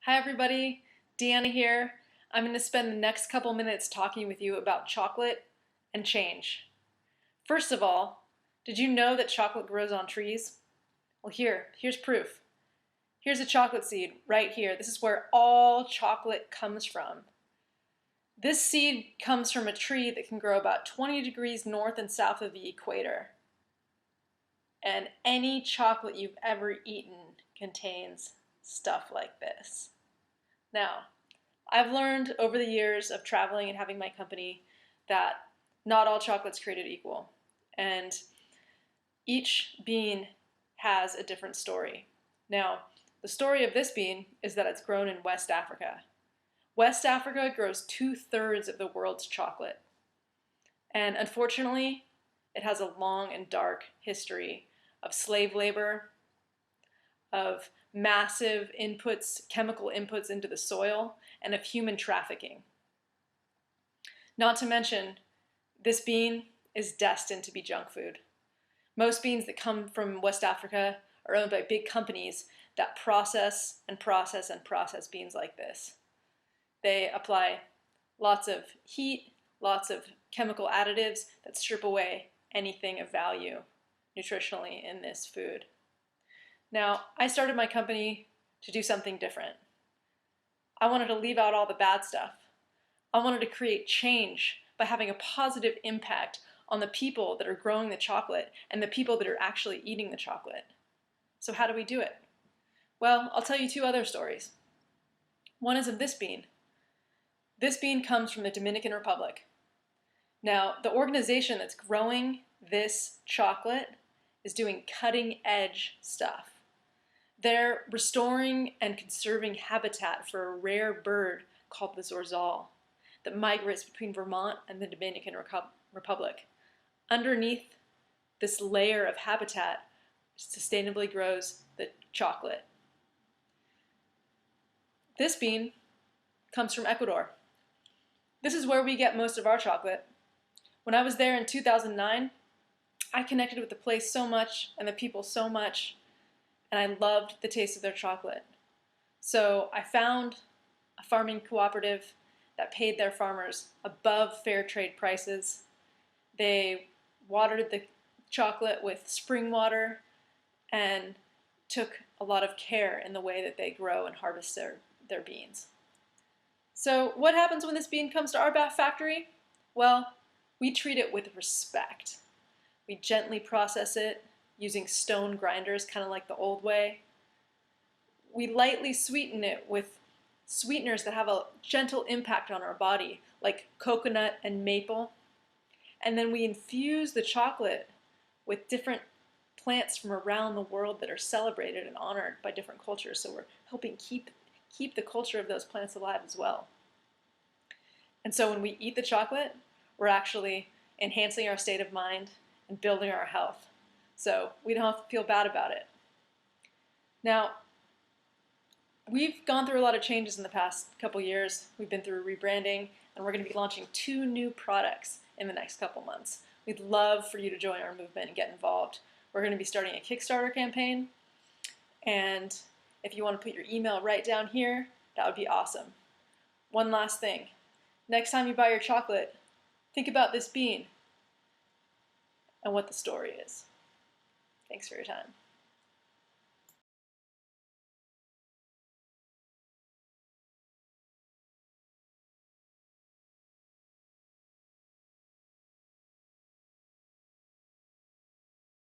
Hi everybody, Deanna here. I'm going to spend the next couple minutes talking with you about chocolate and change. First of all, did you know that chocolate grows on trees? Well, here's proof. Here's a chocolate seed right here. This is where all chocolate comes from. This seed comes from a tree that can grow about 20 degrees north and south of the equator. And any chocolate you've ever eaten contains stuff like this. Now, I've learned over the years of traveling and having my company that not all chocolate's created equal, and each bean has a different story. Now, the story of this bean is that it's grown in West Africa. West Africa grows 2/3 of the world's chocolate, and unfortunately, it has a long and dark history of slave labor, of massive inputs, chemical inputs into the soil, and of human trafficking. Not to mention, this bean is destined to be junk food. Most beans that come from West Africa are owned by big companies that process and process and process beans like this. They apply lots of heat, lots of chemical additives that strip away anything of value nutritionally in this food. Now, I started my company to do something different. I wanted to leave out all the bad stuff. I wanted to create change by having a positive impact on the people that are growing the chocolate and the people that are actually eating the chocolate. So how do we do it? Well, I'll tell you two other stories. One is of this bean. This bean comes from the Dominican Republic. Now, the organization that's growing this chocolate is doing cutting-edge stuff. They're restoring and conserving habitat for a rare bird called the zorzal that migrates between Vermont and the Dominican Republic. Underneath this layer of habitat sustainably grows the chocolate. This bean comes from Ecuador. This is where we get most of our chocolate. When I was there in 2009, I connected with the place so much and the people so much, and I loved the taste of their chocolate. So I found a farming cooperative that paid their farmers above fair trade prices. They watered the chocolate with spring water and took a lot of care in the way that they grow and harvest their beans. So what happens when this bean comes to our factory? Well, we treat it with respect. We gently process it using stone grinders, kind of like the old way. We lightly sweeten it with sweeteners that have a gentle impact on our body, like coconut and maple. And then we infuse the chocolate with different plants from around the world that are celebrated and honored by different cultures. So we're helping keep the culture of those plants alive as well. And so when we eat the chocolate, we're actually enhancing our state of mind and building our health. So we don't have to feel bad about it. Now, we've gone through a lot of changes in the past couple years. We've been through rebranding, and we're going to be launching 2 new products in the next couple months. We'd love for you to join our movement and get involved. We're going to be starting a Kickstarter campaign, and if you want to put your email right down here, that would be awesome. One last thing. Next time you buy your chocolate, think about this bean and what the story is. Thanks for your time.